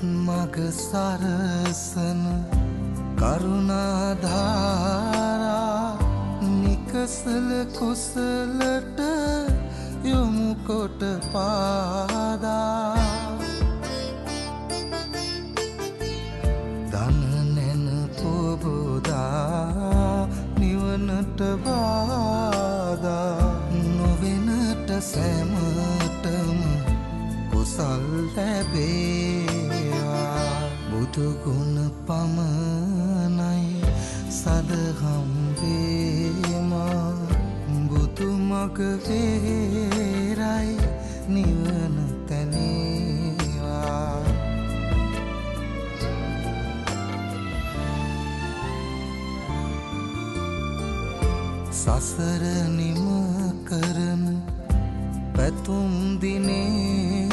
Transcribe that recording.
මග සරසන කරුණාධාරා නිකසල කුසලට යොමු කොට පාදා දන නැන පොබෝදා නිවනට බාදා නොවෙනට සැමටම කුසල් ලැබේවා බුදු ගුණ පමණයි සදහම් වේමා බුදු මග වේරයි නිවන තැනේවා සසර නිම කරන පැතුම් දිනේ